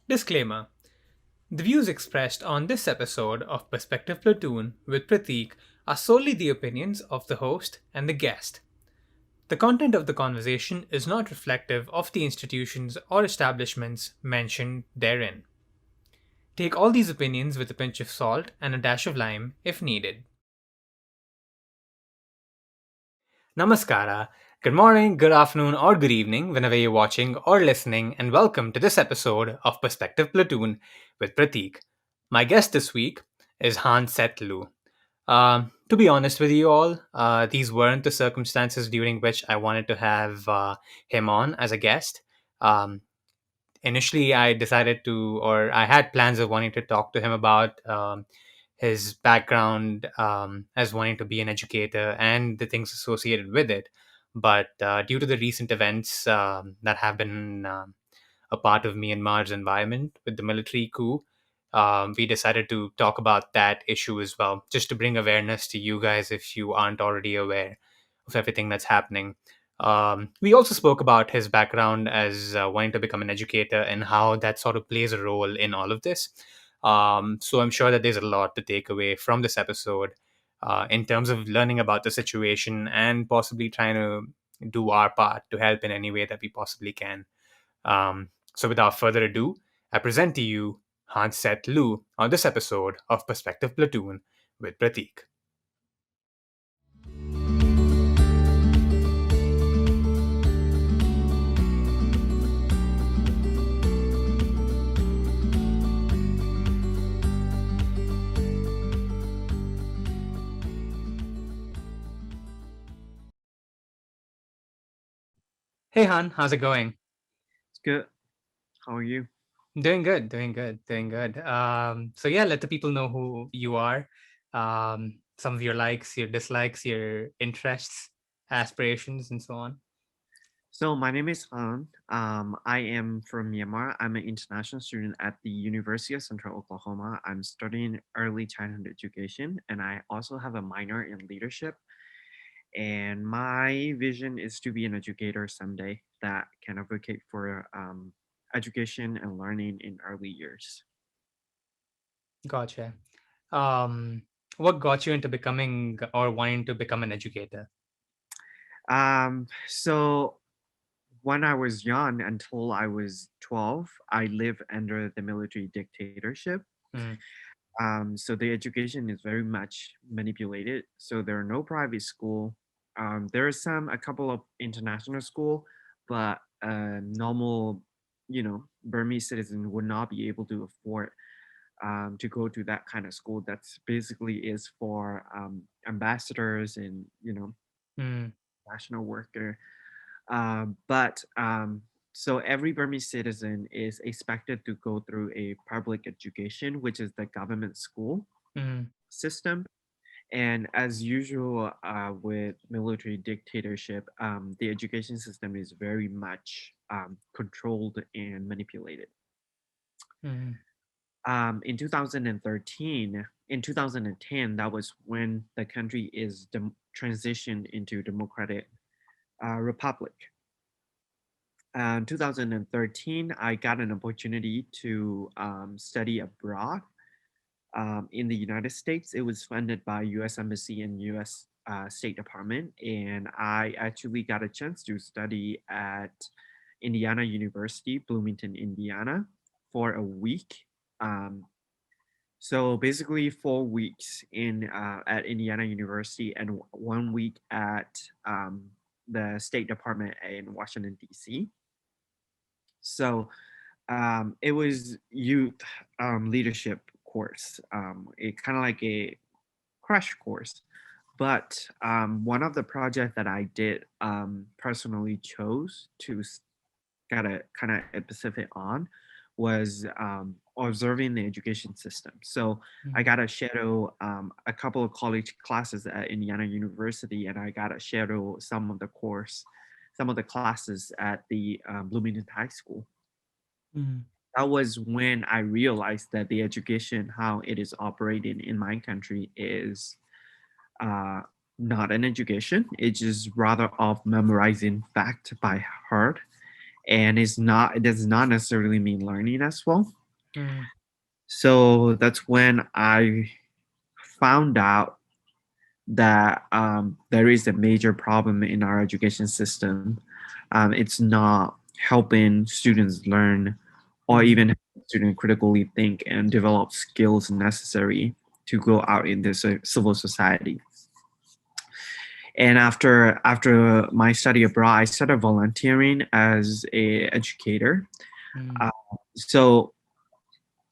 Disclaimer: the views expressed on this episode of Perspective Platoon with Prateek are solely the opinions of the host and the guest. The content of the conversation is not reflective of the institutions or establishments mentioned therein. Take all these opinions with a pinch of salt and a dash of lime if needed. Namaskara. Good morning, good afternoon, or good evening, whenever you're watching or listening, and welcome to this episode of Perspective Platoon with Prateek. My guest this week is Seth Lu. To be honest with you all, these weren't the circumstances during which I wanted to have him on as a guest. Um, Initially, I decided to, or I had plans of wanting to talk to him about his background as wanting to be an educator and the things associated with it. But due to the recent events that have been a part of Myanmar's environment with the military coup, we decided to talk about that issue as well, just to bring awareness to you guys if you aren't already aware of everything that's happening. We also spoke about his background as wanting to become an educator and how that sort of plays a role in all of this. So I'm sure that there's a lot to take away from this episode in terms of learning about the situation and possibly trying to do our part to help in any way that we possibly can. So without further ado, I present to you Seth Lu on this episode of Perspective Platoon with Prateek. Hey Han, how's it going? It's good. How are you? Doing good, doing good, doing good. So yeah, let the people know who you are, some of your likes, your dislikes, your interests, aspirations, and so on. So my name is Han. I am from Myanmar. I'm an international student at the University of Central Oklahoma. I'm studying early childhood education, and I also have a minor in leadership. And my vision is to be an educator someday that can advocate for education and learning in early years. Gotcha. Um, what got you into becoming or wanting to become an educator? So when I was young, until I was 12, I lived under the military dictatorship. Mm, So the education is very much manipulated. So there are no private school. There are a couple of international school, but normal, Burmese citizen would not be able to afford to go to that kind of school. That's basically is for ambassadors and mm, national worker. But so every Burmese citizen is expected to go through a public education, which is the government school mm, system. And as usual with military dictatorship, the education system is very much controlled and manipulated. mm, In 2013, in 2010, that was when the country is transitioned into democratic republic. 2013, I got an opportunity to study abroad in the United States. It was funded by U.S. Embassy and U.S. State Department, and I actually got a chance to study at Indiana University, Bloomington, Indiana, for a week. Um, so basically, 4 weeks in at Indiana University and 1 week at the State Department in Washington D.C. So it was youth leadership course. It kind of like a crash course. But one of the projects that I did personally chose to got a kind of a specific on was observing the education system. So I mm. got to shadow a couple of college classes at Indiana University, and I got to shadow some of the classes at the Bloomington High School. Mm, That was when I realized that the education, how it is operating in my country, is uh, not an education. It's just rather of memorizing fact by heart and it does not necessarily mean learning as well. Mm, So that's when I found out that there is a major problem in our education system. It's not helping students learn or mm, even students critically think and develop skills necessary to go out in this civil society. And after my study abroad, I started volunteering as a educator. mm, Uh, so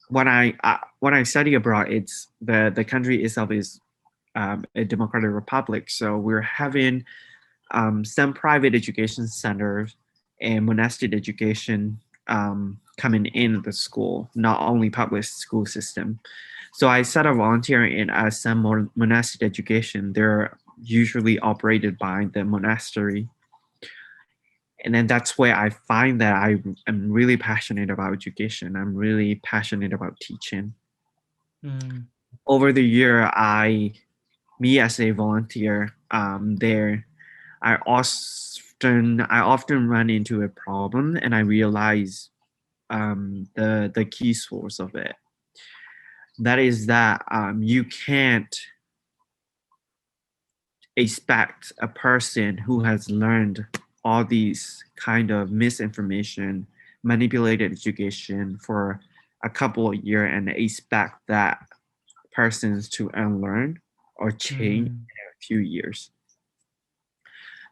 when I study abroad, it's the country itself is a democratic republic. So we're having some private education centers and monastic education coming in the school, not only public school system. So I started volunteering in some monastic education. They're usually operated by the monastery. And then that's where I find that I am really passionate about education. I'm really passionate about teaching. mm, Over the year, me as a volunteer there, I often run into a problem, and I realize the key source of it. That is that you can't expect a person who has learned all these kind of misinformation, manipulated education for a couple of years and expect that persons to unlearn or change mm, in a few years.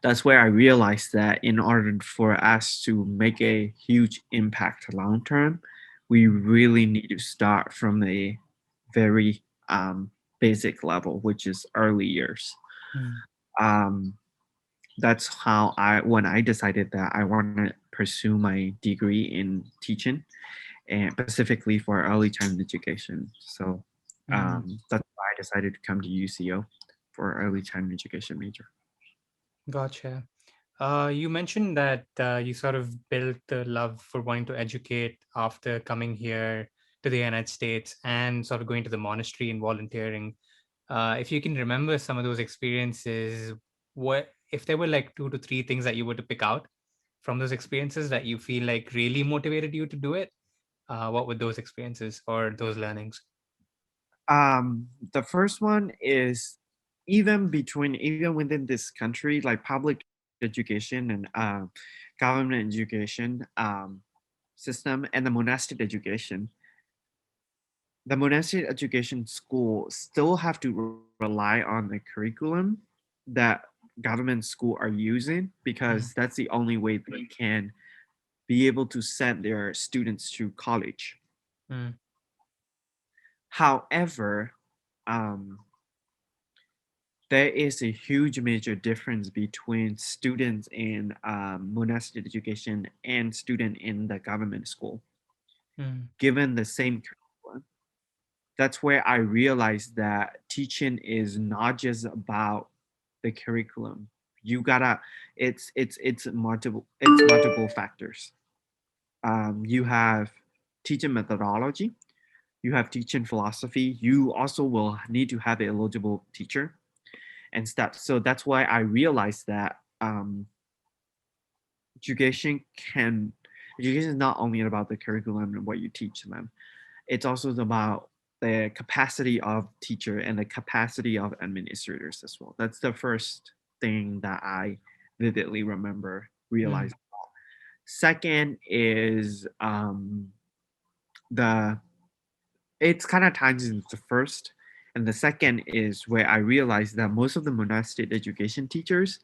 That's where I realized that in order for us to make a huge impact long term, we really need to start from a very basic level, which is early years. mm. Um, that's how when I decided that I want to pursue my degree in teaching, and specifically for early childhood education. So Mm. that's why I decided to come to UCO for early childhood education major. Gotcha. You mentioned that you sort of built the love for wanting to educate after coming here to the United States and sort of going to the monastery and volunteering. If you can remember some of those experiences, what if there were like two to three things that you were to pick out from those experiences that you feel like really motivated you to do it? What would those experiences or those learnings? The first one is even within this country, like public education and government education system and the monastic education. The monastic education school still have to rely on the curriculum that government school are using because Mm, that's the only way they can be able to send their students to college. mm, However, um, there is a huge major difference between students in monastic education and student in the government school mm, given the same curriculum. That's where I realized that teaching is not just about the curriculum. You gotta it's multiple factors. You have teaching methodology, you have teaching philosophy, you also will need to have an eligible teacher and stuff. So that's why I realized that education can education is not only about the curriculum and what you teach them. It's also about the capacity of teacher and the capacity of administrators as well. That's the first thing that I vividly remember mm, realizing. Second is the it's kind of ties into the first, and the second is where I realized that most of the monastic education teachers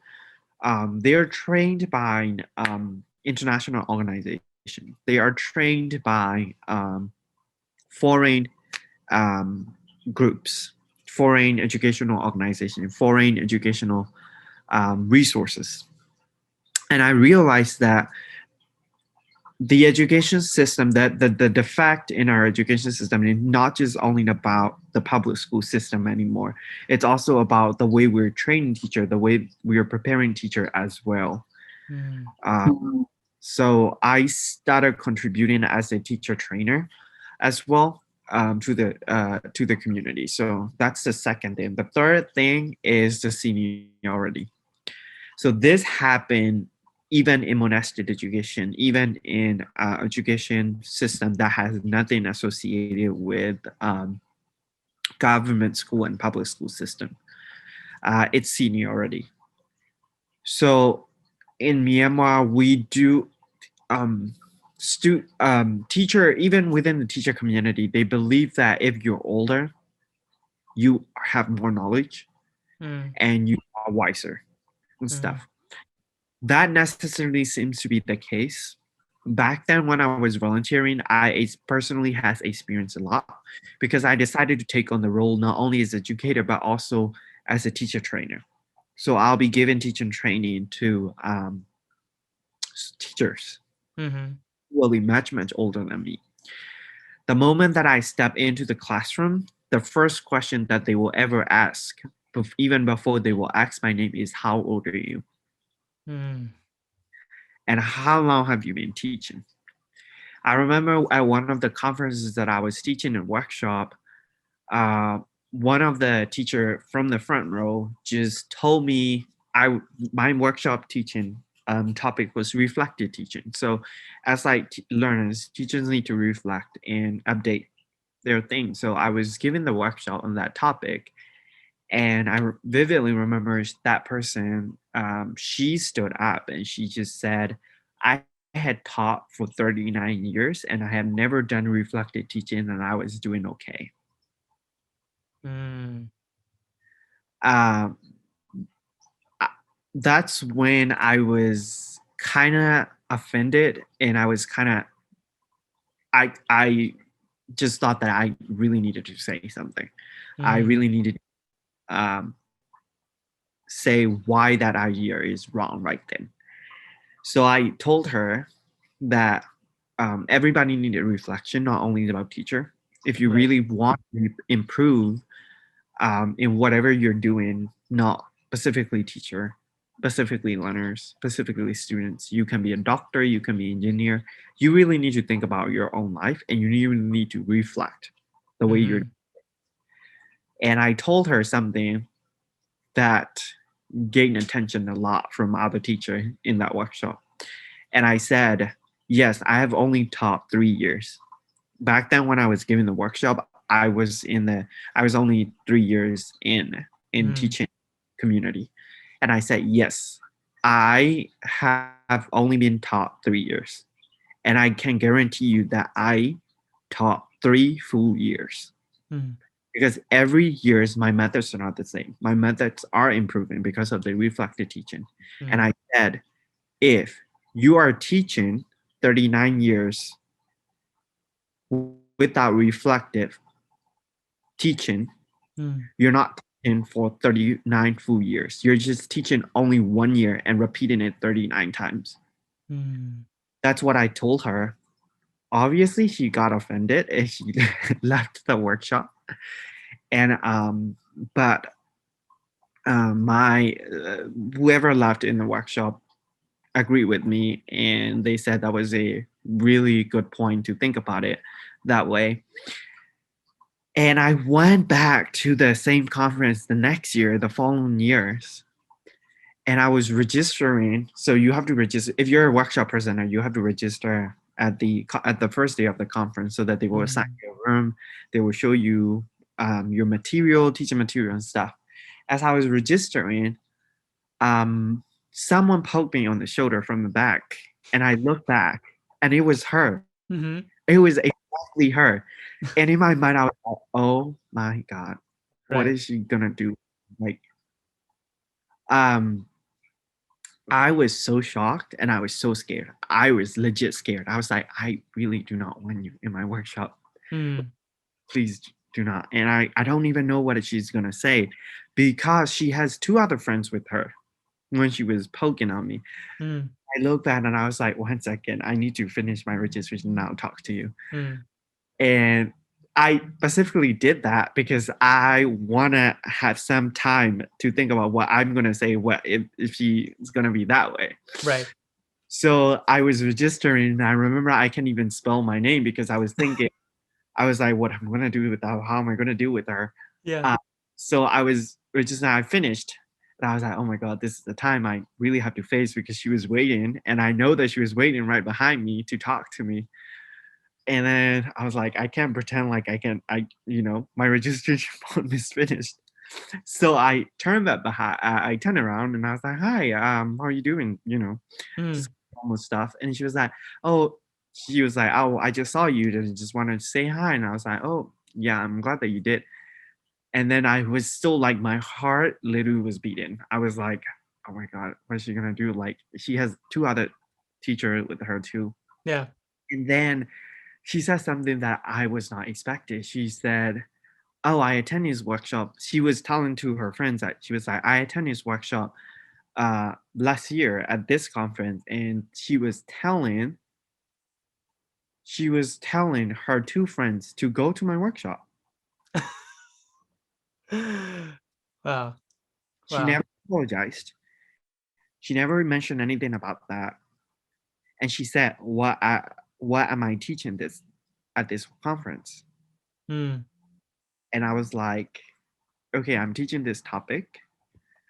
they are trained by international organization. They are trained by foreign um, groups, foreign educational organization, foreign educational resources. And I realized that the education system, that the fact in our education system is not just only about the public school system anymore. It's also about the way we're training teacher, the way we are preparing teacher as well. mm, So I started contributing as a teacher trainer as well to the community. So that's the second thing. The third thing is the seniority. So this happened. even in monastic education, even in education system that has nothing associated with government school and public school system. It's seniority. So in Myanmar, we do teacher, even within the teacher community, they believe that if you're older, you have more knowledge Mm, and you are wiser and mm, stuff. That necessarily seems to be the case. Back then, when I was volunteering, I personally has experienced a lot because I decided to take on the role not only as educator but also as a teacher trainer. So I'll be giving teaching training to teachers mhm, who will be much much older than me. The moment that I step into the classroom, the first question that they will ever ask, even before they will ask my name, is how old are you mm, and how long have you been teaching? I remember at one of the conferences that I was teaching a workshop, uh, one of the teacher from the front row just told me I my workshop teaching topic was reflective teaching. So as like learners, teachers need to reflect and update their thing. So I was giving the workshop on that topic, and I vividly remember that person. She stood up and she just said, "I had taught for 39 years, and I have never done reflective teaching, and I was doing okay." mm, Um, I- that's when I was kind of offended, and I was kind of I just thought that I really needed to say something. I mm, really needed um, say why that idea is wrong right then. So I told her that everybody needed reflection, not only about teacher. If you right. really want to improve in whatever you're doing, not specifically teacher, specifically learners, specifically students, you can be a doctor, you can be an engineer. You really need to think about your own life, and you really need to reflect the way you're. Mhm, And I told her something that gained attention a lot from other teacher in that workshop. And I said, yes, I have only taught 3 years. Back then when I was giving the workshop, I was only 3 years in mm, teaching community. And I said, yes, I have only been taught 3 years. And I can guarantee you that I taught 3 full years. mm, Because every years my methods are not the same. My methods are improving because of the reflective teaching. And mm, I said, if you are teaching 39 years without reflective teaching, mm, you're not teaching for 39 full years. You're just teaching only 1 year and repeating it 39 times. mm, That's what I told her. Obviously, she got offended and she left the workshop. And but my whoever left in the workshop agreed with me, and they said that was a really good point to think about it that way. And I went back to the same conference the next year, the following years, and I was registering. So you have to register if you're a workshop presenter. You have to register at the first day of the conference, so that they will assign mm, you a room. They will show you your material, teaching material, and stuff. As I was registering, um, someone poked me on the shoulder from the back, and I looked back, and it was her. mhm, It was exactly her. And in my mind, I was like, "Oh my god, what right. is she gonna do?" Like, um, I was so shocked and I was so scared. I was legit scared. I was like, "I really do not want you in my workshop. Mm, Please do not." And I don't even know what she's gonna say, because she has two other friends with her when she was poking on me. mm, I looked at and I was like, "One second, I need to finish my registration now, talk to you." mm, And I specifically did that because I want to have some time to think about what I'm going to say, what if she is going to be that way. right. So I was registering, and I remember I can't even spell my name because I was thinking, I was like, what I'm going to do with her? How am I going to deal with her? Yeah. Uh, so I was registering, I finished. And I was like, oh my God, this is the time I really have to face because she was waiting. And I know that she was waiting right behind me to talk to me. And then I was like, I can't pretend like my registration form is finished. So I turned back behind, I turned around and I was like, hi, how are you doing? Just Mm. normal stuff. And oh, she was like, oh, I just saw you and just wanted to say hi. And I was like, oh, yeah, I'm glad that you did. And then I was still like, my heart literally was beating. I was like, oh my God, what is she gonna do? Like, she has two other teachers with her too. Yeah. And then she said something that I was not expecting. She said, oh, I attend his workshop. She was telling to her friends that she was like, I attend his workshop last year at this conference, and she was telling her two friends to go to my workshop. Wow. She Wow. never apologized. She never mentioned anything about that. And she said, what am I teaching this at this conference? Mm. And I was like, okay, I'm teaching this topic.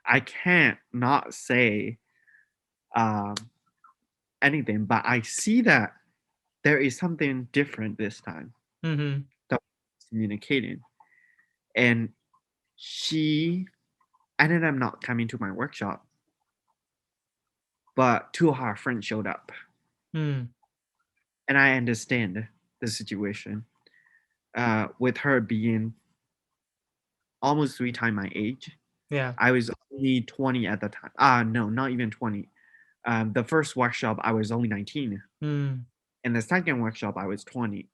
I can't not say um, anything, but I see that there is something different this time Mm-hmm. that was communicating. And she ended up not coming to my workshop, but two of her friends showed up. Mm. And I understand the situation with her being almost three times my age. Yeah. I was only 20 at the time. No, not even 20. The first workshop, I was only 19. Mm. And the second workshop, I was 20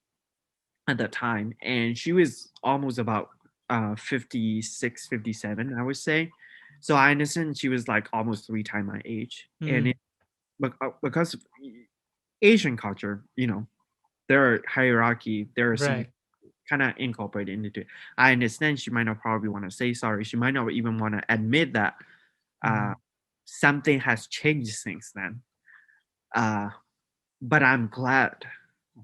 at the time. And she was almost about 56, 57, I would say. So I understand she was like almost three times my age. And Mm. because of Asian culture, there are hierarchy, there are some Right. kind of incorporated into it. I understand she might not probably want to say sorry. She might not even want to admit that uh, Mm. something has changed since then. Uh, but I'm glad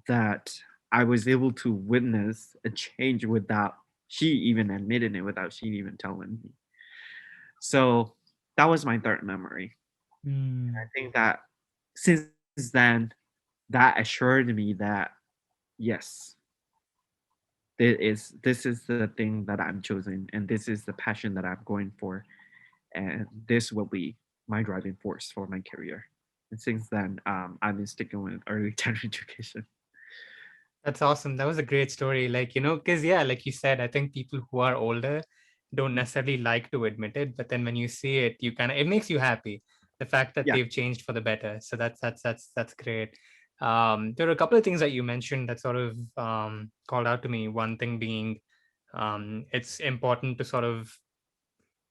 that I was able to witness a change without she even admitting it, without she even telling me. So that was my third memory. I Mm. think that since then, that assured me that yes, this is the thing that I'm choosing, and this is the passion that I'm going for, and this will be my driving force for my career. And since then, I've been sticking with early childhood education. That's awesome. That was a great story. Like, because, yeah, like you said, I think people who are older don't necessarily like to admit it, but then when you see it, it makes you happy. The fact that Yeah, they've changed for the better. So that's great. There are a couple of things that you mentioned that sort of called out to me. One thing being, it's important to sort of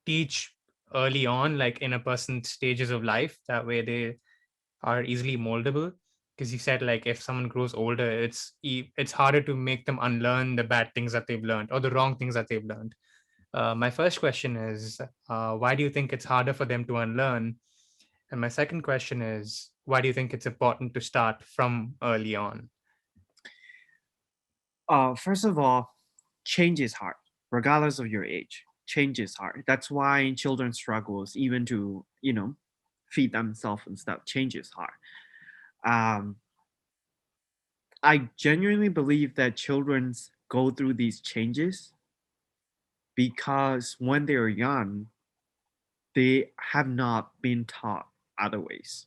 teach early on, like in a person's stages of life. That way they are easily moldable, because you said like if someone grows older, it's harder to make them unlearn the bad things that they've learned or the wrong things that they've learned. My first question is, why do you think it's harder for them to unlearn? And my second question is, why do you think it's important to start from early on? First of all, change is hard, regardless of your age. Change is hard. That's why children struggles even to feed themselves and stuff. Change is hard. Um, I genuinely believe that children go through these changes because when they're young, they have not been taught other ways.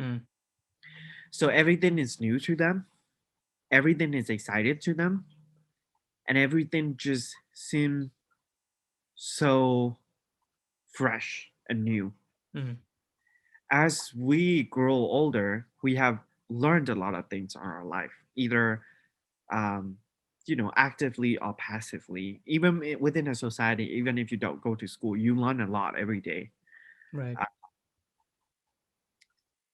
Mm. So everything is new to them, everything is excited to them, and everything just seems so fresh and new. Mm. As we grow older, we have learned a lot of things in our life, either um, actively or passively. Even within a society, even if you don't go to school, you learn a lot every day. Right. Uh,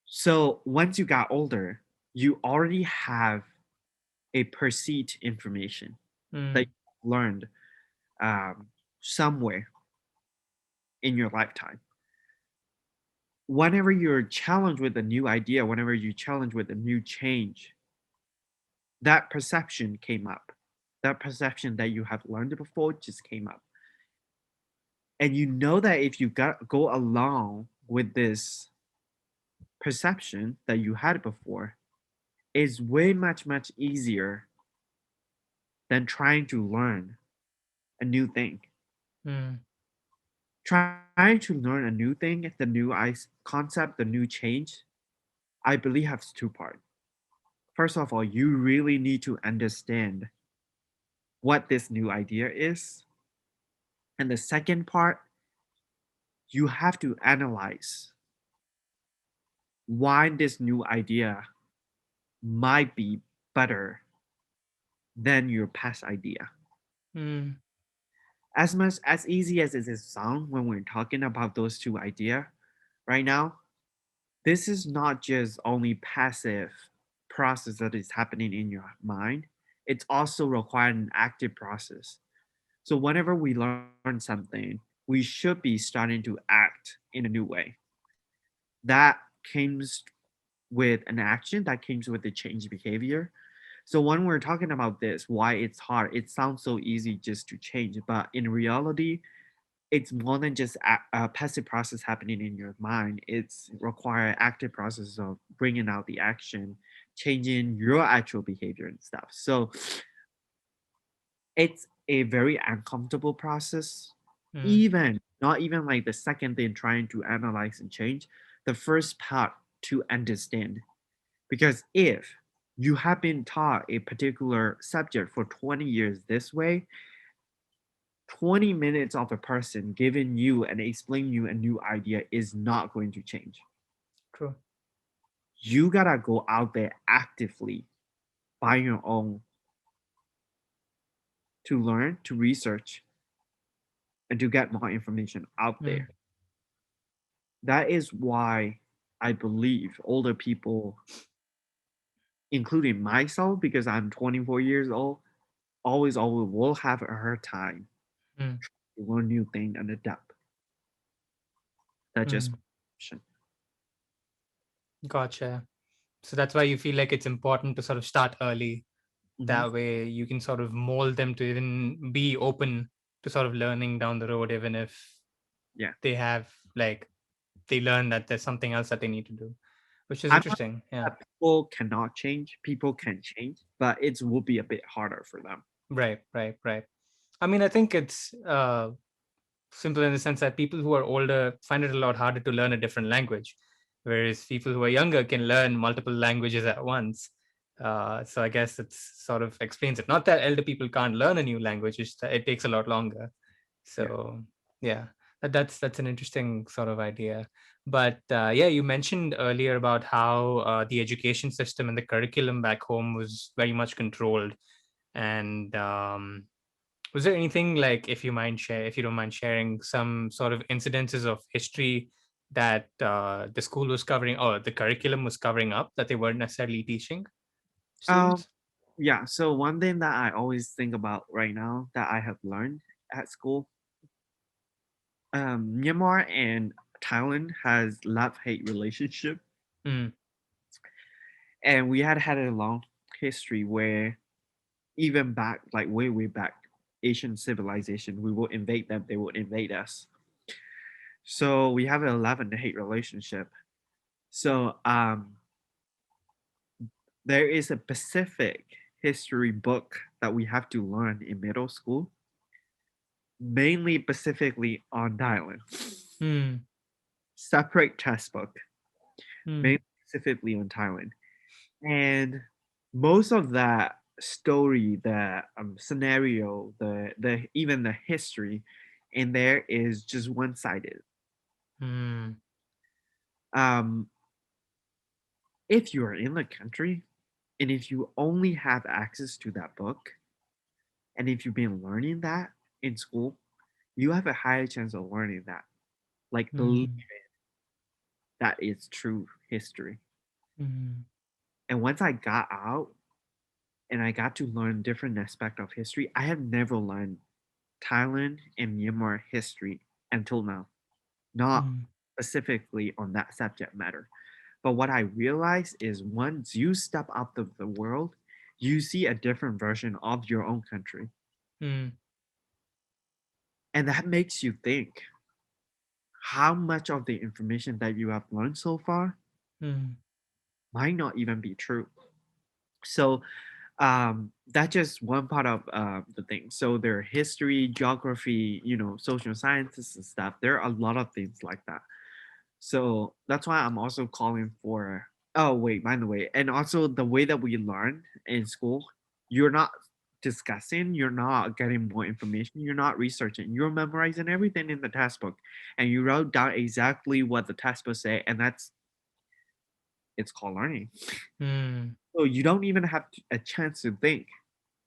so once you got older, you already have a perceived information that Mm. you learned um, somewhere in your lifetime. Whenever you're challenged with a new idea, whenever you challenge with a new change, that perception came up. That perception that you have learned before just came up. And you know that if you go along with this perception that you had before, it's way much easier than trying to learn a new thing. Mm. Trying to learn a new thing, the new concept, the new change, I believe has two parts. First of all, you really need to understand what this new idea is. And the second part, you have to analyze why this new idea might be better than your past idea. Mm. As much as easy as it is sound when we're talking about those two ideas right now, this is not just only passive process that is happening in your mind. It's also required an active process. So whenever we learn something, we should be starting to act in a new way. That comes with an action, that comes with the change behavior. So when we're talking about this, why it's hard, it sounds so easy just to change, but in reality, it's more than just a passive process happening in your mind. It's require active process of bringing out the action, changing your actual behavior and stuff. So it's a very uncomfortable process. Mm. Even not even like the second thing trying to analyze and change, the first part to understand. Because if you have been taught a particular subject for 20 years this way, 20 minutes of a person giving you and explaining you a new idea is not going to change. True. You gotta go out there actively by your own to learn, to research, and to get more information out Mm. there. That is why I believe older people, including myself, because I'm 24 years old, always will have a hard time Mm. to learn new thing and adapt. That's just Mm. my option. Gotcha. So that's why you feel like it's important to sort of start early. Mhm. That way you can sort of mold them to even be open to sort of learning down the road, even if Yeah. they have like they learn that there's something else that they need to do, which is I'm not interesting. Yeah. that people cannot change. People can change, but it will be a bit harder for them. Right, right, right. I mean, I think it's simple in the sense that people who are older find it a lot harder to learn a different language, whereas people who are younger can learn multiple languages at once. So I guess it's sort of explains it. Not that elder people can't learn a new language; it's that it takes a lot longer. Yeah. So yeah, that's an interesting sort of idea. But yeah, you mentioned earlier about how the education system and the curriculum back home was very much controlled, and was there anything like, if you don't mind sharing, some sort of incidences of history that the school was covering or the curriculum was covering up that they weren't necessarily teaching Um, students? yeah. So one thing that I always think about right now that I have learned at school, Myanmar and Thailand has love-hate relationship, Mm. and we had a long history where even back, like way back, Asian civilization, we would invade them, they would invade us. So we have a love and hate relationship. So there is a specific history book that we have to learn in middle school, mainly specifically on Thailand. Mm. Separate textbook, Mm. mainly specifically on Thailand. And most of that story, the scenario, the even the history in there is just one sided. Mm. Um, if you are in the country and if you only have access to that book, and if you've been learning that in school, you have a higher chance of learning that. Like believe Mm. that is true history. Mm. And once I got out and I got to learn different aspect of history, I have never learned Thailand and Myanmar history until now. Not Mm. specifically on that subject matter. But what I realized is once you step out of the world, you see a different version of your own country. Mm. And that makes you think. how much of the information that you have learned so far Mm. might not even be true. So that's just one part of the thing. So there are history, geography, social sciences and stuff. There are a lot of things like that. So that's why I'm also calling for. Oh wait, by the way, and also the way that we learn in school, you're not discussing, you're not getting more information, you're not researching, you're memorizing everything in the textbook, and you wrote down exactly what the textbook say, and it's called learning. Mm. So you don't even have a chance to think.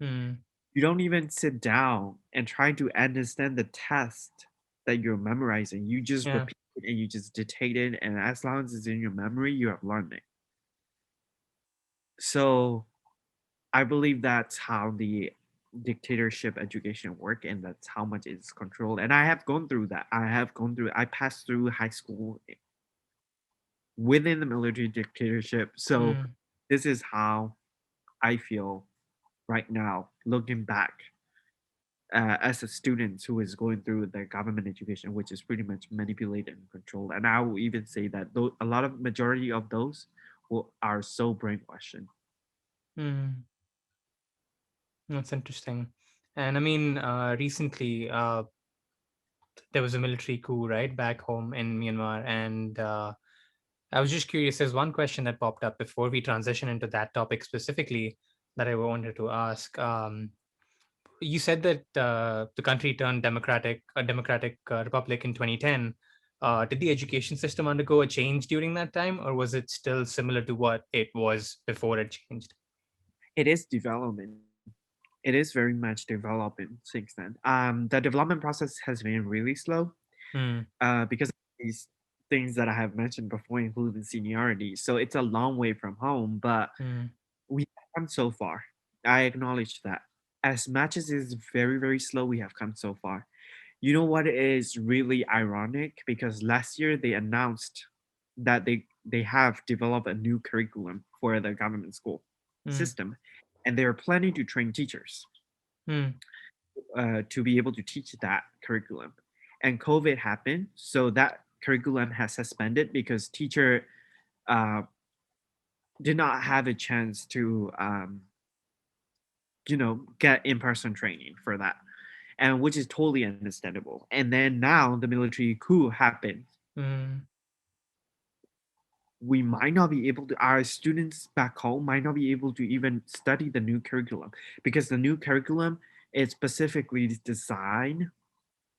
Mm. You don't even sit down and try to understand the text that you're memorizing. You just Yeah. repeat it and you just dictate it, and as long as it's in your memory, you have learned it. So I believe that's how the dictatorship education work, and that's how much it's controlled. And I have gone through that. I passed through high school within the military dictatorship. So Mm. this is how I feel right now, looking back as a student who is going through the government education, which is pretty much manipulated and controlled. And I will even say that a lot of majority of those are so brainwashing. Mm. That's interesting. And I mean, recently there was a military coup, right, back home in Myanmar, and I was just curious. There's one question that popped up before we transition into that topic specifically that I wanted to ask. You said that the country turned a democratic republic in 2010. Did the education system undergo a change during that time, or was it still similar to what it was before it changed? It is development. It is very much developing since then. The development process has been really slow Hmm. because of these things that I have mentioned before, including seniority. So it's a long way from home, but Hmm. we have come so far. I acknowledge that. As much as it's very, very slow, we have come so far. You know what is really ironic? Because last year they announced that they have developed a new curriculum for the government school Hmm. system, and they're planning to train teachers Hmm. to be able to teach that curriculum. And COVID happened, so that curriculum has suspended because teacher uh, did not have a chance to get in-person training for that, and which is totally understandable. And then now the military coup happened. Hmm. We might not be able to Our students back home might not be able to even study the new curriculum, because the new curriculum is specifically designed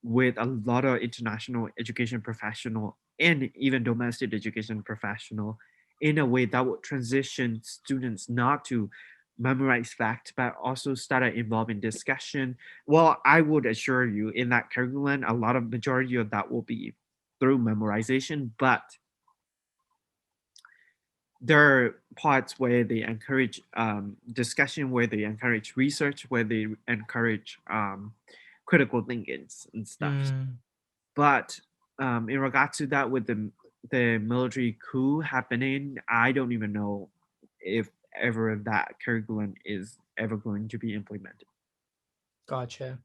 with a lot of international education professional and even domestic education professional, in a way that would transition students not to memorize facts but also started involving discussion. Well, I would assure you, in that curriculum, a lot of majority of that will be through memorization, but there are parts where they encourage discussion, where they encourage research, where they encourage critical thinking and stuff. Hmm. But in regards to that, with the military coup happening, I don't even know if ever that curriculum is ever going to be implemented. Gotcha.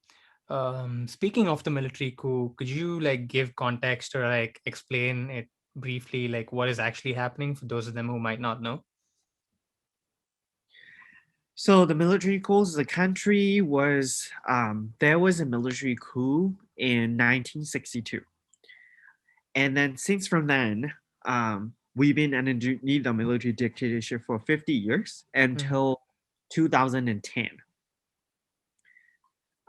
Speaking of the military coup, could you like give context or like explain it briefly, like what is actually happening for those of them who might not know? So the military coups, the country was there was a military coup in 1962, and then since from then, we've been underneath the military dictatorship for 50 years Hmm. until 2010.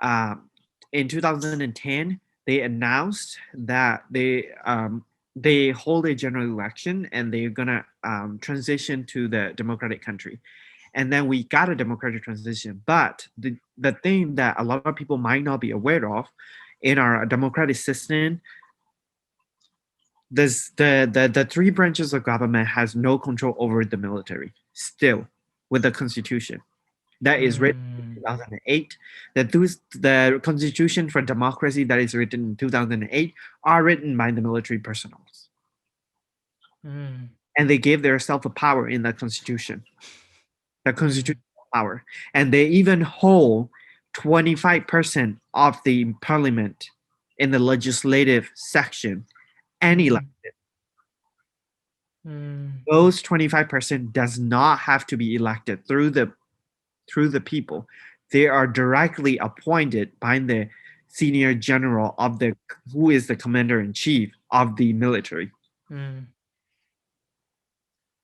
Um, in 2010, they announced that they hold a general election and they're gonna transition to the democratic country. And then we got a democratic transition. But the thing that a lot of people might not be aware of, in our democratic system, the three branches of government has no control over the military still, with the constitution that is written in Hmm. 2008. The constitution for democracy that is written in 2008 are written by the military personnel, Hmm. and they gave themselves a power in the constitution, the Hmm. constitutional power, and they even hold 25% of the parliament in the legislative section and Mm. elected. Mm. Those 25% does not have to be elected through the people. They are directly appointed by the senior general of the who is the commander in chief of the military. Mm.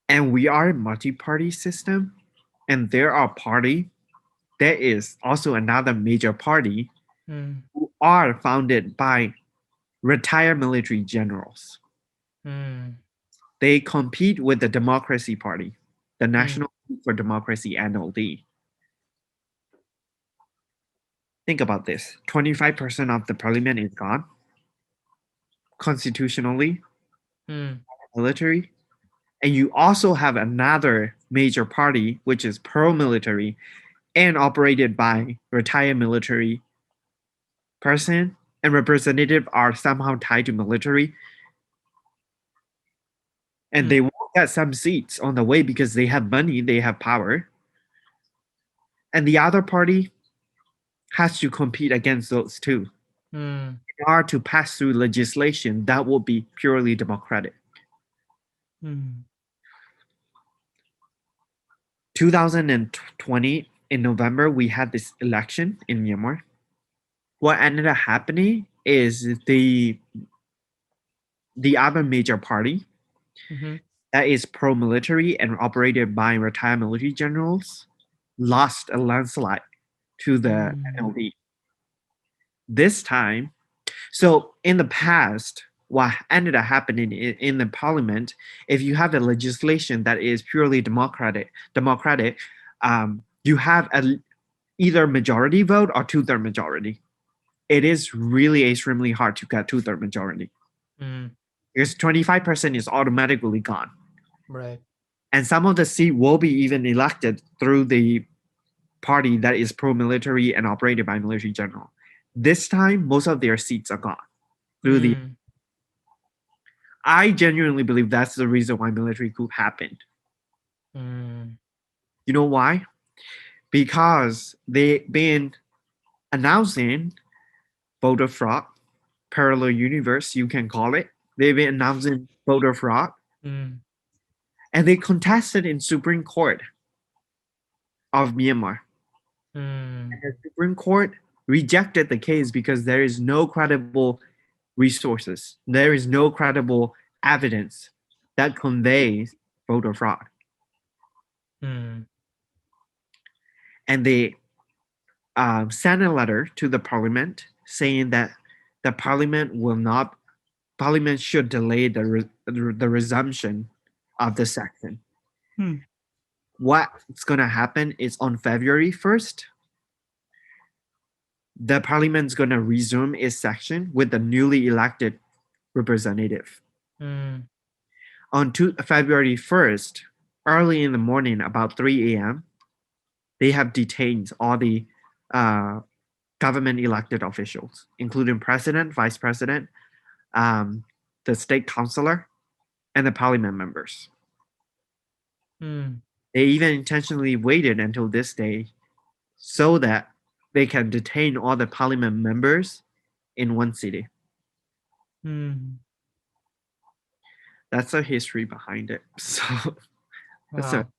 And we are a multi-party system, and there are party. There is also another major party Mm. who are founded by retired military generals. Mm. They compete with the Democracy Party, the Mm. National League for Democracy NLD. Think about this: 25% of the parliament is gone constitutionally, Mm. military, and you also have another major party which is pro-military and operated by retired military person, and representative are somehow tied to military, and Mm. they will get some seats on the way because they have money, they have power, and the other party has to compete against those two Mm. in order to pass through legislation that will be purely democratic. Mm. 2020 in November, we had this election in Myanmar. What ended up happening is the other major party Mhm. that is pro-military and operated by retired military generals lost a landslide to the Mm. NLD. This time, so in the past, what ended up happening in the parliament, if you have a legislation that is purely democratic, you have either majority vote or two-third majority. It is really extremely hard to get two-third majority Mm. because 25% is automatically gone. Right. And some of the seat will be even elected through the party that is pro-military and operated by military general. This time, most of their seats are gone through the. Mm. I genuinely believe that's the reason why military coup happened. Mm. You know why? Because they've been announcing voter fraud, parallel universe, you can call it. They've been announcing voter fraud, Mm. and they contested in Supreme Court of Myanmar. Mm. And the Supreme Court rejected the case because there is no credible resources, there is no credible evidence that conveys voter fraud. Mm. And they sent a letter to the parliament saying that the parliament should delay the resumption of the section. Mm. What's going to happen is on February 1st, the parliament's going to resume its section with the newly elected representative. Mm. On February 1st, early in the morning, about 3 a.m., they have detained all the uh, government elected officials, including president, vice president, um, the state councillor, and the parliament members. Mm. They even intentionally waited until this day so that they can detain all the parliament members in one city. Mm. That's the history behind it. So that's a Wow.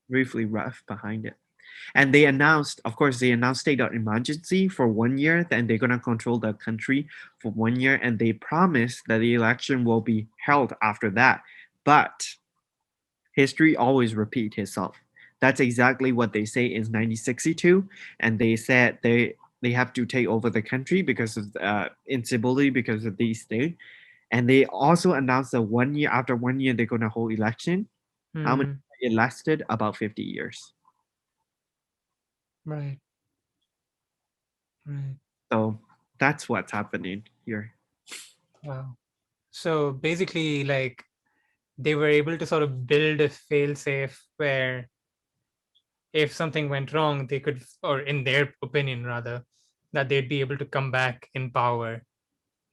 briefly rough behind it. And they announced, of course, they announced state of emergency for 1 year. Then they're going to control the country for 1 year. And they promised that the election will be held after that. But history always repeats itself. That's exactly what they say in 1962. And they said they have to take over the country because of instability because of these things. And they also announced that 1 year after 1 year they're going to hold election. How many? Mm. It lasted about 50 years. Right. Right. So that's what's happening here. Wow. So basically, like, they were able to sort of build a fail-safe where if something went wrong, they could, or in their opinion rather, that they'd be able to come back in power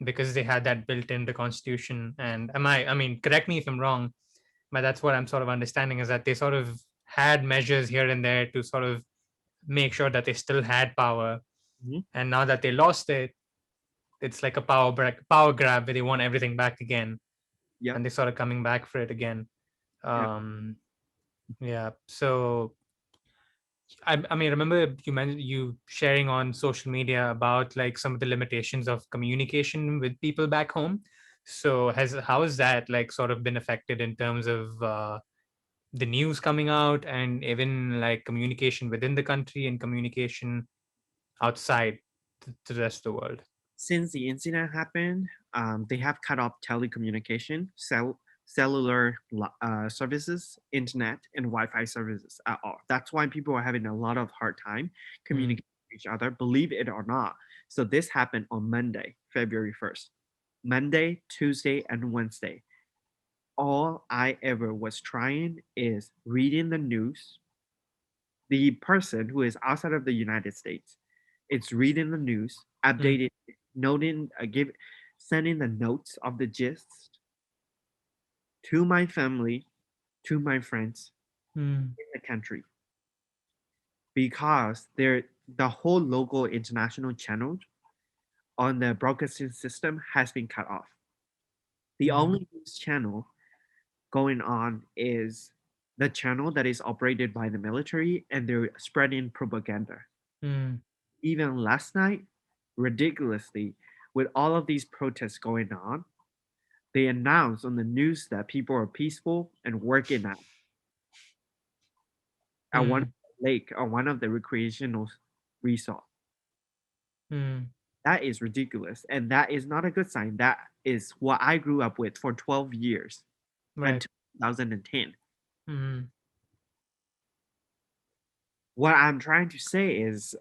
because they had that built in the constitution. And I mean, correct me if I'm wrong, but that's what I'm sort of understanding, is that they sort of had measures here and there to sort of make sure that they still had power. Mhm. And now that they lost it, it's like a power grab where they want everything back again. Yep. and they started coming back for it again. Yep. Um, yeah. So I mean, remember you mentioned you sharing on social media about like some of the limitations of communication with people back home. So has how has that like sort of been affected in terms of the news coming out and even like communication within the country and communication outside to the rest of the world? Since the incident happened, they have cut off telecommunication, cellular services, internet, and Wi-Fi services at all. That's why people are having a lot of hard time Mm, communicating with each other, believe it or not. So this happened on Monday, February 1st. Monday, Tuesday, and Wednesday. All I ever was trying is reading the news. The person who is outside of the United States, it's reading the news, mm, updating, noting, sending the notes of the gist to my family, to my friends mm, in the country, because the whole local international channel on the broadcasting system has been cut off. The mm, only news channel going on is the channel that is operated by the military, and they're spreading propaganda. mm, Even last night, ridiculously, with all of these protests going on, they announced on the news that people are peaceful and working at one mm, lake or one of the recreational resort. mm. That is ridiculous, and that is not a good sign. That is what I grew up with for 12 years Right. until 2010. Mm, What I'm trying to say is,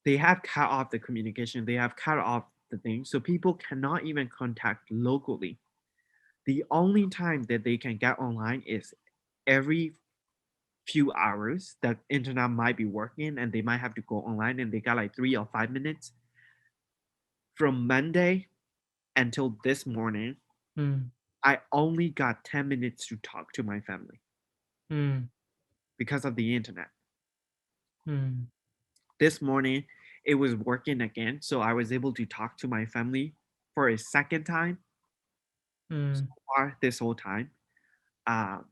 they have cut off the communication. They have cut off the thing, so people cannot even contact locally. The only time that they can get online is every few hours that internet might be working and they might have to go online, and they got like 3 or 5 minutes. From Monday until this morning, mm, I only got 10 minutes to talk to my family mm, because of the internet. mm, This morning it was working again, so I was able to talk to my family for a second time so mm, far this whole time. Um,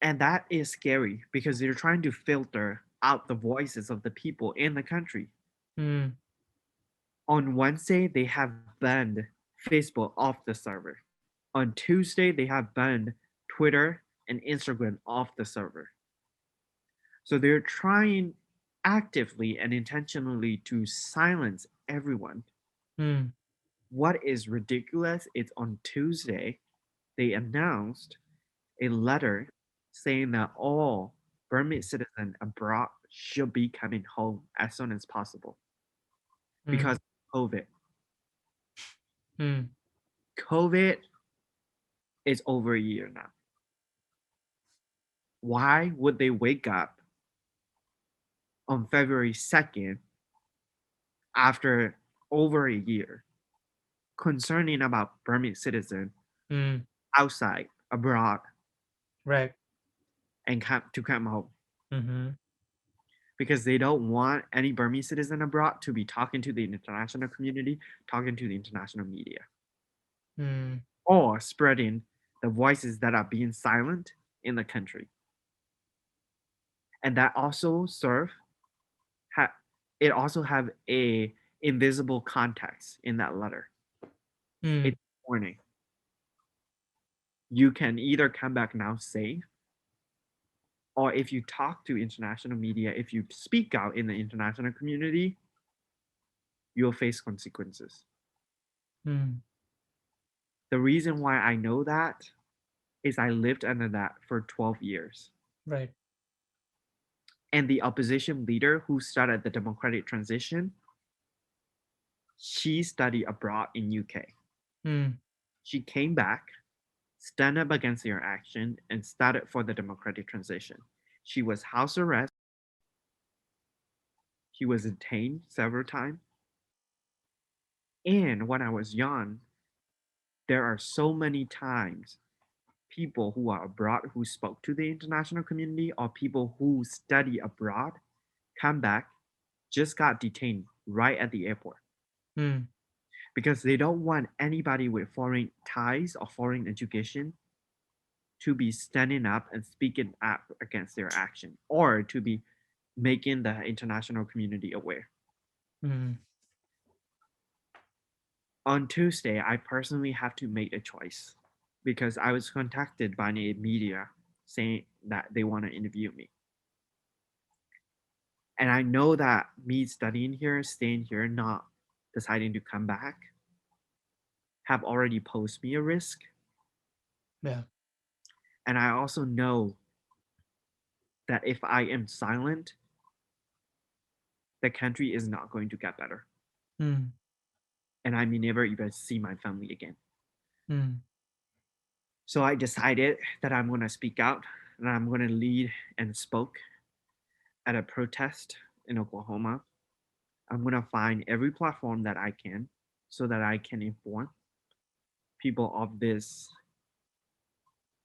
and that is scary because they're trying to filter out the voices of the people in the country. mm, On Wednesday, they have banned Facebook off the server. On Tuesday, they have banned Twitter and Instagram off the server. So they're trying actively and intentionally to silence everyone. mm, What is ridiculous is on Tuesday, they announced a letter saying that all Burmese citizens abroad should be coming home as soon as possible because mm, of COVID. mm, COVID is over a year now. Why would they wake up on February 2nd after over a year concerning about Burmese citizens mm. outside, abroad, Right. and come home? Mm-hmm. Because they don't want any Burmese citizen abroad to be talking to the international community, talking to the international media, Mm, or spreading the voices that are being silent in the country. And that also serve ha- it also have a invisible context in that letter. mm, It's a warning. You can either come back now safe, or if you talk to international media, if you speak out in the international community, you'll face consequences. mm. The reason why I know that is I lived under that for 12 years. Right. And the opposition leader who started the democratic transition, she studied abroad in UK. Mm, She came back, stand up against their action, and started for the democratic transition. She was house arrest. She was detained several times. And when I was young, there are so many times people who are abroad who spoke to the international community or people who study abroad come back, just got detained right at the airport. mm, because they don't want anybody with foreign ties or foreign education to be standing up and speaking up against their action or to be making the international community aware. Mm. On Tuesday, I personally have to make a choice because I was contacted by the media saying that they want to interview me. And I know that me studying here, staying here, not deciding to come back, have already posed me a risk. Yeah. And I also know that if I am silent, the country is not going to get better. Mm. And I may never even see my family again. Mm. So I decided that I'm going to speak out and I'm going to lead and spoke at a protest in Oklahoma. I'm going to find every platform that I can so that I can inform people of this,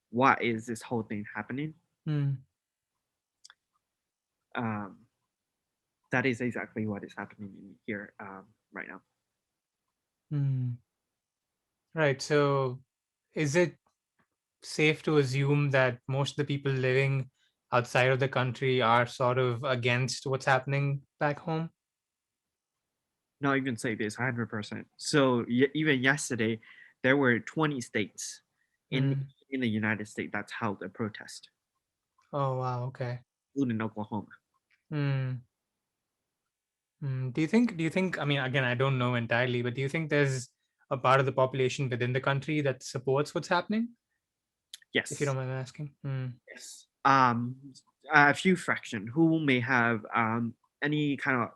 what is this whole thing happening. Mm. Um, that is exactly what is happening in here right now. Mm. Right. So, is it safe to assume that most of the people living outside of the country are sort of against what's happening back home? Not even say this 100%. So even yesterday, there were 20 states in Mm. in the United States that's held a protest, Oh, wow. Okay. including Oklahoma. Mm. Mm. Do you think, I mean, again, I don't know entirely, but do you think there's a part of the population within the country that supports what's happening? If you don't Yes, mind me asking. Mm. yes. A few fraction who may have any kind of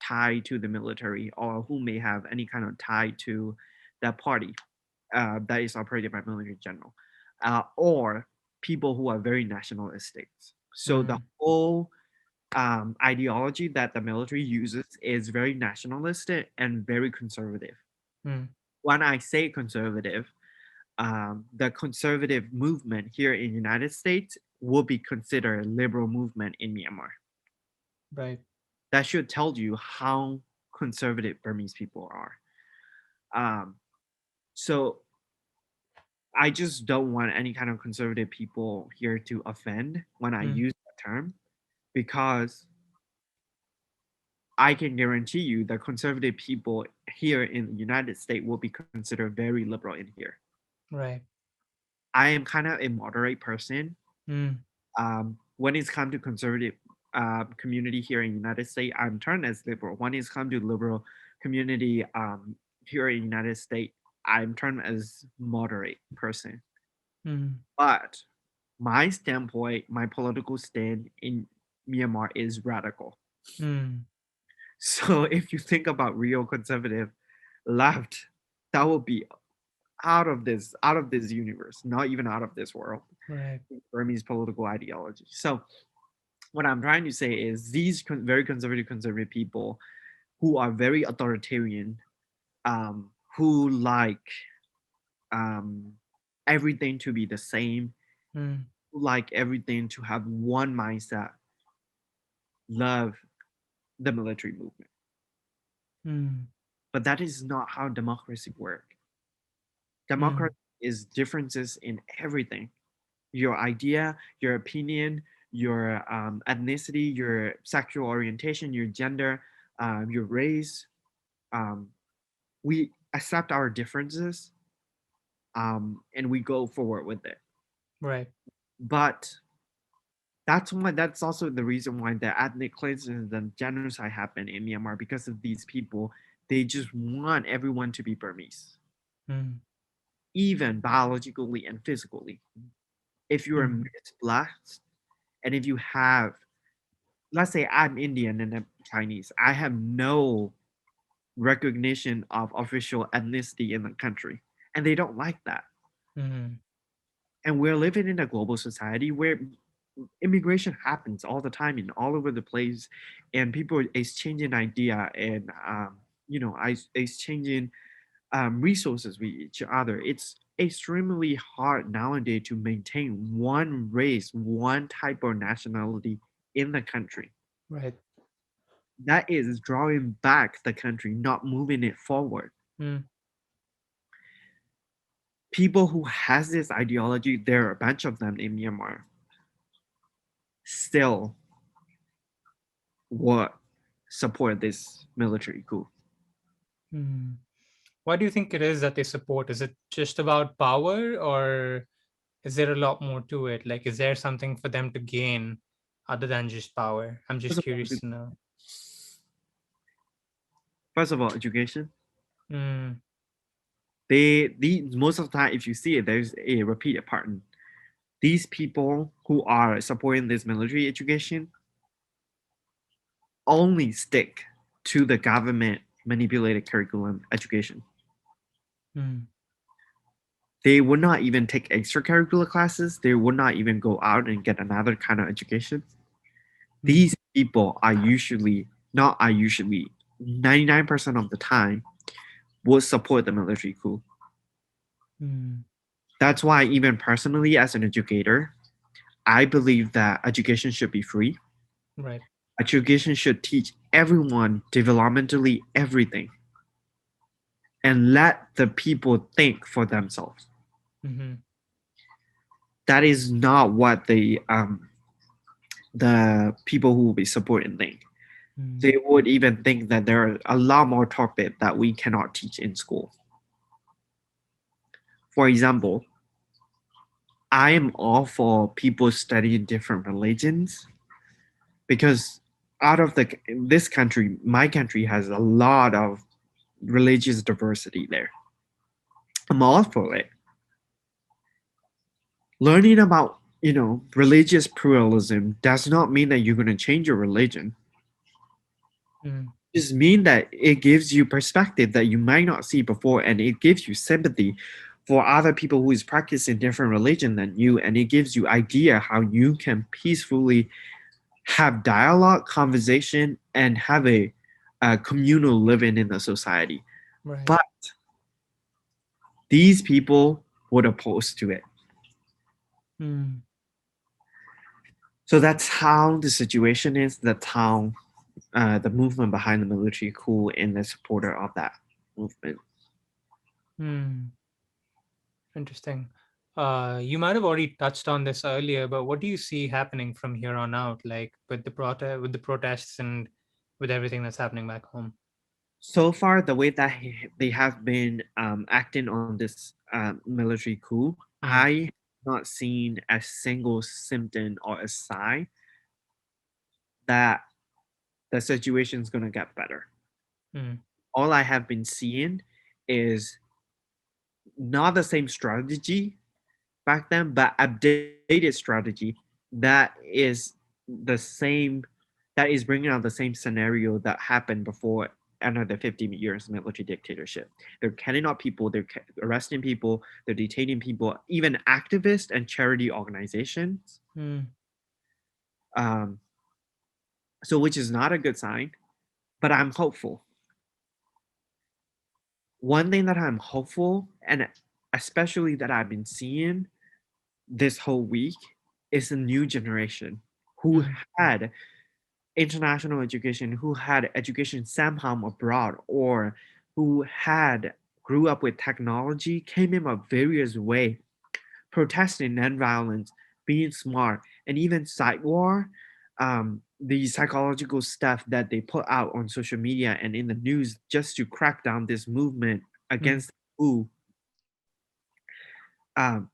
tie to the military or who may have any kind of tie to that party that is operated by military general, or people who are very nationalistic. So the Mm. whole ideology that the military uses is very nationalistic and very conservative. Mm. When I say conservative, the conservative movement here in the United States will be considered a liberal movement in Myanmar. Right. That should tell you how conservative Burmese people are. Um, so I just don't want any kind of conservative people here to offend when I Mm. use that term because I can guarantee you that conservative people here in the United States will be considered very liberal in here. Right. I am kind of a moderate person. Mm. When it's come to conservative community here in the United States, I'm turned as liberal. When it's come to liberal community here in the United States, I'm turned as moderate person. Mm. But my standpoint, my political stand in Myanmar is radical. Mm. So if you think about real conservative left, that will be out of this universe, not even out of this world. Right. Burmese political ideology. So what I'm trying to say is these very conservative people who are very authoritarian, who like um, everything to be the same, Mm. who like everything to have one mindset, love the military movement. Mm. But that is not how democracy works. Mm. Democracy is differences in everything. Your idea, your opinion, your ethnicity, your sexual orientation, your gender, your race. Um, we accept our differences and we go forward with it. Right. But that's also the reason why the ethnic cleansing and genocide happened in Myanmar because of these people. They just want everyone to be Burmese, Mm. even biologically and physically. If you're Mm. mixed blacks and if you have, let's say I'm Indian and I'm Chinese, I have no recognition of official ethnicity in the country, and they don't like that. Mm. And we're living in a global society where immigration happens all the time in all over the place, and people are exchanging idea and exchanging resources with each other. It's extremely hard nowadays to maintain one race, one type of nationality in the country. Right. That is drawing back the country, not moving it forward. Mm. people who has this ideology, there are a bunch of them in Myanmar, still would support this military coup. Hmm. Why do you think it is that they support? Is it just about power, or is there a lot more to it? Like, is there something for them to gain other than just power? I'm just First of all, curious to know. education. Hmm. They most of the time, if you see it, there's a repeated pattern. These people who are supporting this military education only stick to the government manipulated curriculum education. Hmm. They would not even take extracurricular classes. They would not even go out and get another kind of education. Hmm. These people are usually, not are usually, 99% of the time would support the military coup. Hmm. That's why, even personally, as an educator, I believe that education should be free. Right. Education should teach everyone developmentally everything and let the people think for themselves. Mm-hmm. That is not what the people who will be supporting think. Hmm. They would even think that there are a lot more topics that we cannot teach in school. For example, I am all for people studying different religions because out of this country, my country has a lot of religious diversity there. I'm all for it. Learning about religious pluralism does not mean that you're going to change your religion. Hmm. It just mean that it gives you perspective that you might not see before, and it gives you sympathy for other people who is practicing different religion than you, and it gives you idea how you can peacefully have dialogue, conversation, and have a communal living in the society. Right. But these people would oppose to it. Hmm. So that's how the situation is. That's how the movement behind the military coup and the supporter of that movement. Hmm. Interesting. You might have already touched on this earlier, but what do you see happening from here on out, like with with the protests and with everything that's happening back home? So far, the way that they have been acting on this military coup, Hmm. I have not seen a single symptom or a sign that the situation is going to get better. Hmm. All I have been seeing is not the same strategy back then, but updated strategy that is the same, that is bringing out the same scenario that happened before under the 50 years military dictatorship. They're killing out people, they're arresting people, they're detaining people, even activists and charity organizations. Hmm. Um, so, which is not a good sign, but I'm hopeful. One thing that I'm hopeful, and especially that I've been seeing this whole week, is a new generation who Hmm. had international education, who had education somehow abroad, or who had grew up with technology, came in a various way, protesting nonviolence, being smart, and even side war. The psychological stuff that they put out on social media and in the news just to crack down this movement Hmm. against who um,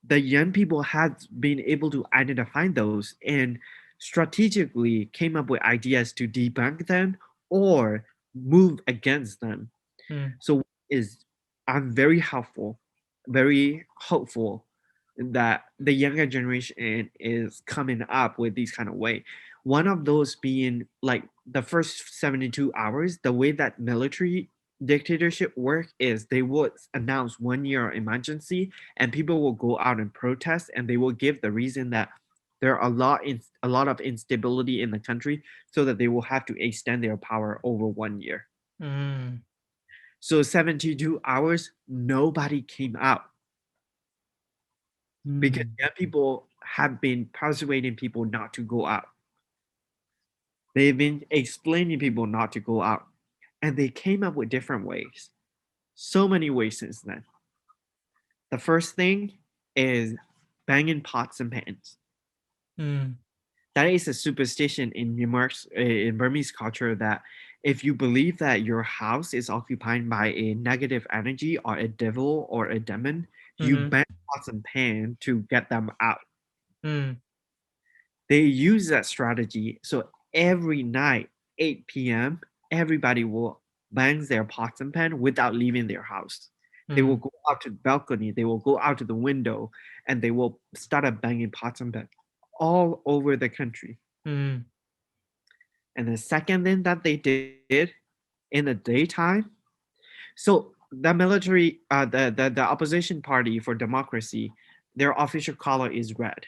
the young people had been able to identify those and strategically came up with ideas to debunk them or move against them. Hmm. So is I'm very helpful, very hopeful that the younger generation is coming up with these kind of way. One of those being like the first 72 hours, the way that military dictatorship work is they would announce 1 year emergency and people will go out and protest and they will give the reason that there are a lot of instability in the country so that they will have to extend their power over 1 year. Hmm. So 72 hours, nobody came out because Hmm. young people have been persuading people not to go out. They've been explaining people not to go out. And they came up with different ways. So many ways since then. The first thing is banging pots and pans. Mm. That is a superstition in Burmese culture that if you believe that your house is occupied by a negative energy or a devil or a demon, you Mm-hmm. bang pots and pans to get them out. Mm. They use that strategy. So every night, 8 p.m., everybody will bang their pots and pan without leaving their house. They will Mm. go out to the balcony, they will go out to the window, and they will start up banging pots and pans all over the country. Mm. And the second thing that they did in the daytime, so the military, the opposition party for democracy, their official color is red.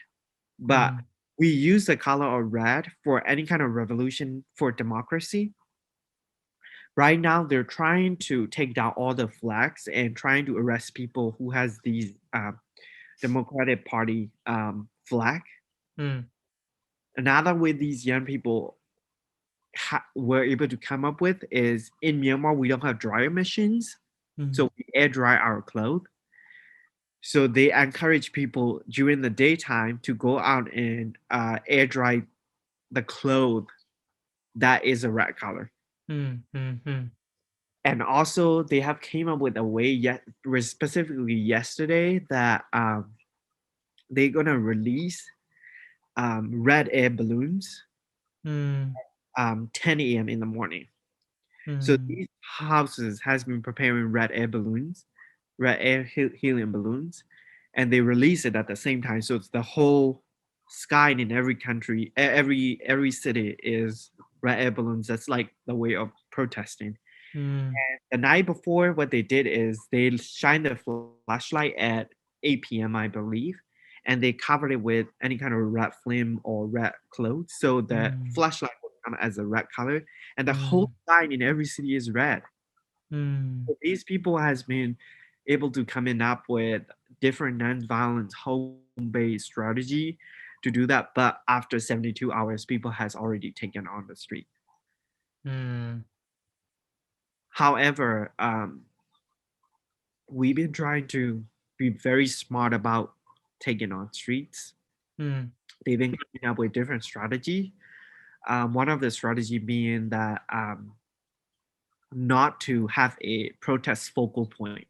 But Mm. we use the color of red for any kind of revolution for democracy. Right now, they're trying to take down all the flags and trying to arrest people who has these Democratic Party flag. Mm. Another way these young people were able to come up with is in Myanmar we don't have dryer machines, Mm. so we air dry our clothes. So they encourage people during the daytime to go out and air dry the clothes that is a red color. Mm. Mm. And also they have came up with a way yet specifically yesterday that they're gonna release red air balloons Mm. 10 a.m. in the morning. So Mm. these houses has been preparing red air balloons, red air helium balloons, and they release it at the same time. So it's the whole sky in every country, every city is red air balloons. That's like the way of protesting. Mm. The night before, what they did is they shined the flashlight at 8 p.m., I believe, and they covered it with any kind of red film or red clothes. So the Mm. flashlight will come as a red color, and the whole Mm. sign in every city is red. Mm. So these people has been able to coming up with different non-violent home-based strategy to do that. But after 72 hours, people has already taken on the street. Mm. However, we've been trying to be very smart about taking on streets. Mm. They've been coming up with different strategy. One of the strategy being that not to have a protest focal point.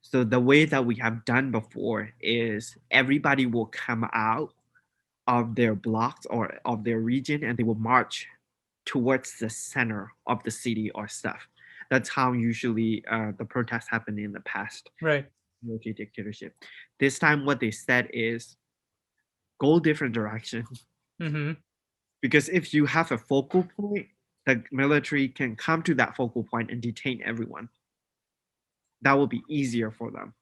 So the way that we have done before is everybody will come out of their blocks or of their region and they will march towards the center of the city or stuff. That's how usually the protests happen in the past Right. military dictatorship. This time, what they said is go different direction Mm-hmm. because if you have a focal point, the military can come to that focal point and detain everyone. That will be easier for them.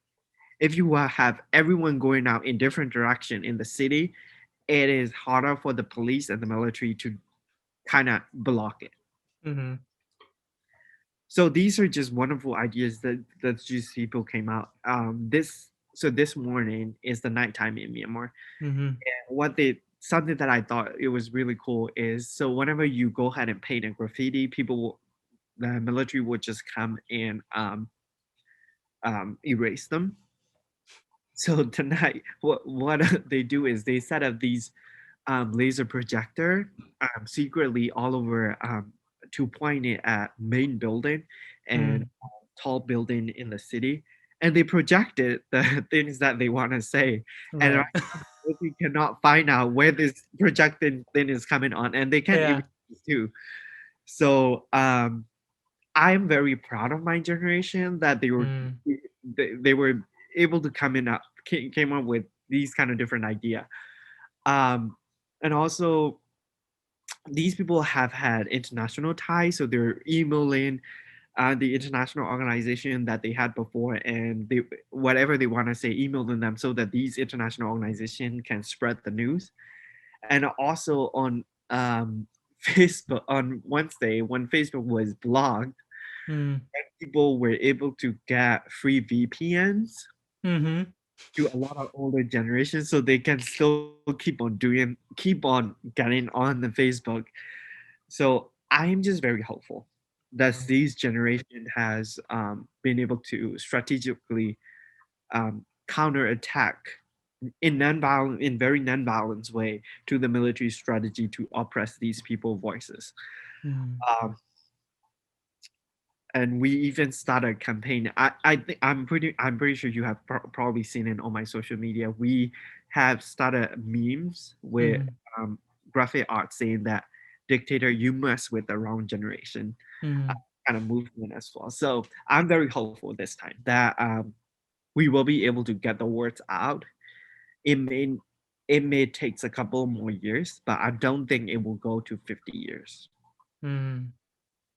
If you have everyone going out in different direction in the city, it is harder for the police and the military to kind of block it. Mm-hmm. So these are just wonderful ideas that just people came out. This morning is the nighttime in Myanmar. Mm-hmm. What they something that I thought it was really cool is so whenever you go ahead and paint a graffiti, the military would just come and erase them. So tonight, what they do is they set up these laser projector secretly all over to point it at main building and Mm. tall building in the city, and they projected the things that they want to say. And right Right. now, we cannot find out where this projected thing is coming on, and they can't Yeah. even too. So I'm very proud of my generation that Mm. they were able to came up with these kind of different idea. Um, and also these people have had international ties, so they're emailing the international organization that they had before, and they whatever they want to say, emailing them so that these international organization can spread the news. And also on Facebook on Wednesday, when Facebook was blocked, Mm. people were able to get free VPNs Mm-hmm. to a lot of older generations, so they can still keep on getting on the Facebook. So I am just very hopeful that this generation has been able to strategically counterattack in very non-violent way to the military strategy to oppress these people voices. Mm, Um, and we even started a campaign. I'm pretty sure you have probably seen it on my social media. We have started memes with mm, um, graphic art saying that dictator, you mess with the wrong generation, uh, mm, kind of movement as well. So I'm very hopeful this time that we will be able to get the words out. It may take a couple more years, but I don't think it will go to 50 years. mm.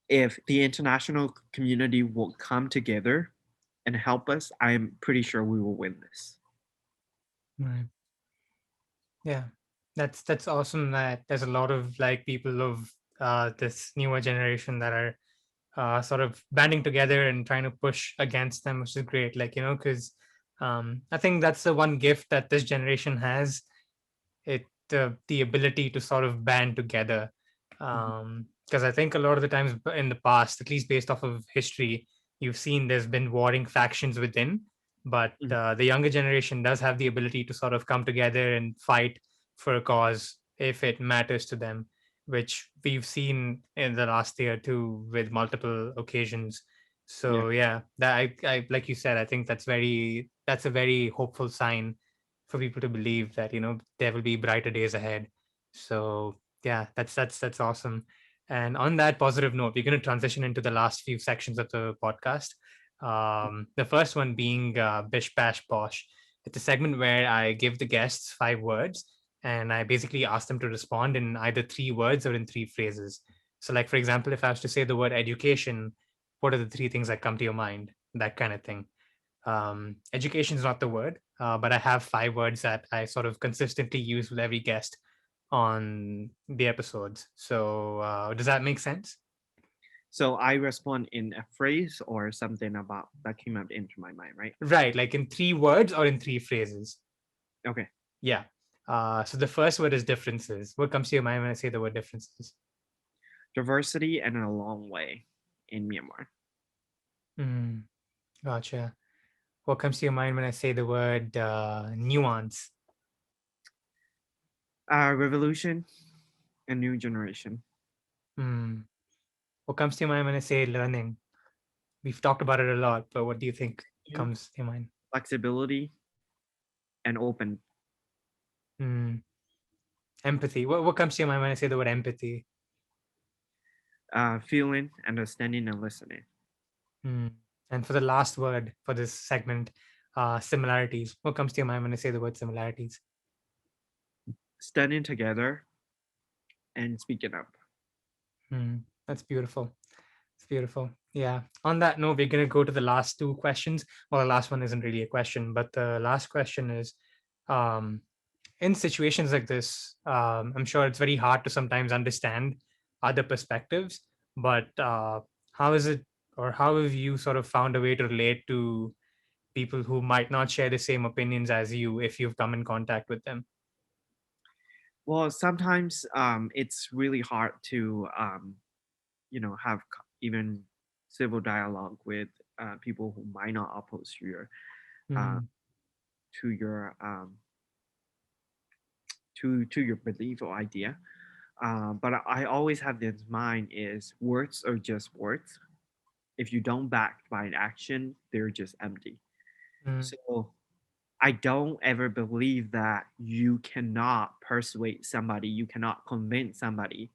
If the international community will come together and help us, I'm pretty sure we will win this. Right. Yeah, that's awesome that there's a lot of like people of this newer generation that are sort of banding together and trying to push against them, which is great. Like, because I think that's the one gift that this generation has, the ability to sort of band together. Mhm, Because I think a lot of the times in the past, at least based off of history, you've seen there's been warring factions within, but mhm, the younger generation does have the ability to sort of come together and fight for a cause if it matters to them, which we've seen in the last year too with multiple occasions. yeah. So yeah, that I like you said, I think that's a very hopeful sign for people to believe that there will be brighter days ahead. So yeah, that's awesome. And on that positive note, we're going to transition into the last few sections of the podcast. The first one being Bish Bash Bosh. It's a segment where I give the guests 5 words and I basically ask them to respond in either 3 words or in 3 phrases. So, like for example, if I was to say the word education, what are the 3 things that come to your mind? That kind of thing. Education is not the word, but I have 5 words that I sort of consistently use with every guest on the episodes. So does that make sense? So I respond in a phrase or something about that came up into my mind, right? Right, like in 3 words or in 3 phrases. Okay. Yeah. So the first word is differences. What comes to your mind when I say the word differences? Diversity and a long way in Myanmar. Mm, gotcha. What comes to your mind when I say the word nuance? Revolution and new generation. Mm. What comes to your mind when I say learning? We've talked about it a lot, but what do you think comes to your mind? Flexibility and open. Mm. Empathy. What comes to your mind when I say the word empathy? Feeling, understanding, and listening. Mm. And for the last word for this segment, similarities. What comes to your mind when I say the word similarities? Standing together and speaking up. Mm. That's beautiful. It's beautiful. Yeah. On that note, we're going to go to the last 2 questions. Well, the last one isn't really a question, but the last question is um, in situations like this, I'm sure it's very hard to sometimes understand other perspectives, but how is it, or how have you sort of found a way to relate to people who might not share the same opinions as you if you've come in contact with them? Well, sometimes it's really hard to have even civil dialogue with people who might not oppose uh, Mm, to your to your belief or idea. But I always have this mind is words are just words. If you don't back by an action, they're just empty. mm, So I don't ever believe that you cannot persuade somebody, you cannot convince somebody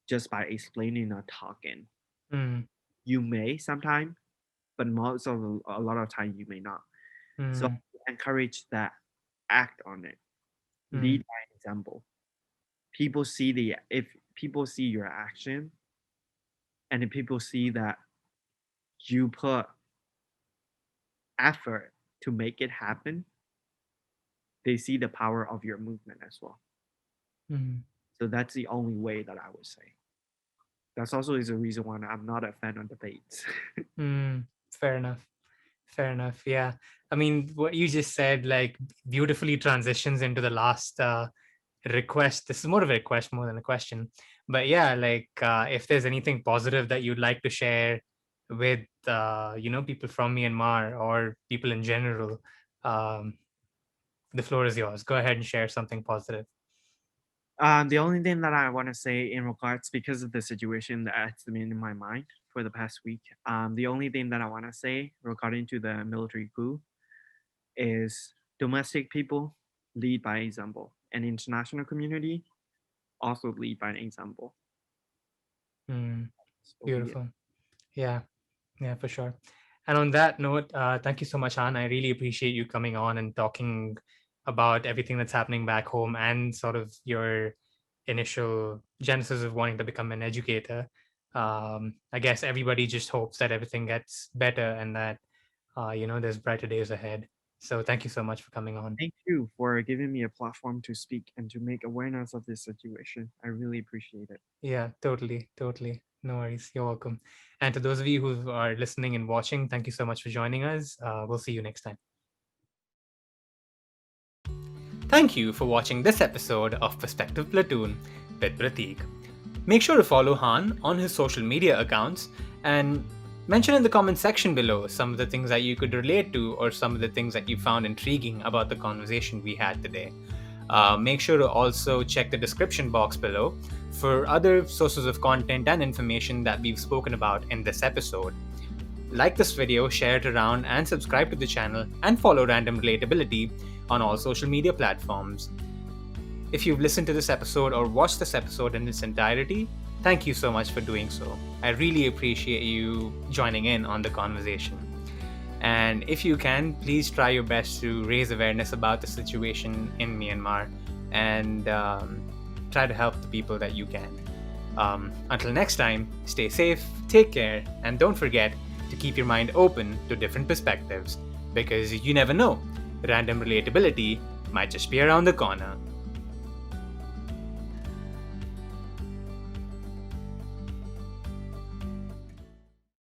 just by explaining or talking. mm, You may sometime, but most of a lot of time you may not. So mm, encourage that, act on it, mm, lead by example. People see the if people see your action, and if people see that you put effort to make it happen, they see the power of your movement as well. mm, So that's the only way that I would say. That's also is a reason why I'm not a fan of debates. mm. Fair enough. Fair enough. Yeah. I mean, what you just said, like, beautifully transitions into the last request. This is more of a request more than a question. But yeah, like, if there's anything positive that you'd like to share with, people from Myanmar or people in general, Um, the floor is yours. Go ahead and share something positive. The only thing that I want to say in regards, because of the situation that's been in my mind for the past week, the only thing that I want to say regarding to the military coup is domestic people lead by example, and international community also lead by example. Mm, So be it. beautiful. Yeah, yeah, for sure. And on that note, thank you so much, Han. I really appreciate you coming on and talking about everything that's happening back home and sort of your initial genesis of wanting to become an educator. I guess everybody just hopes that everything gets better and that there's brighter days ahead. So thank you so much for coming on. Thank you for giving me a platform to speak and to make awareness of this situation. I really appreciate it. Yeah, totally, totally. No worries. You're welcome. And to those of you who are listening and watching, thank you so much for joining us. We'll see you next time. Thank you for watching this episode of Perspective Platoon with Prateek. Make sure to follow Han on his social media accounts and mention in the comment section below some of the things that you could relate to or some of the things that you found intriguing about the conversation we had today. Make sure to also check the description box below for other sources of content and information that we've spoken about in this episode. Like this video, share it around, and subscribe to the channel and follow Random Relatability on all social media platforms. If you've listened to this episode or watched this episode in its entirety, thank you so much for doing so. I really appreciate you joining in on the conversation. And if you can, please try your best to raise awareness about the situation in Myanmar and try to help the people that you can. Until next time, stay safe, take care, and don't forget to keep your mind open to different perspectives because you never know, random relatability might just be around the corner.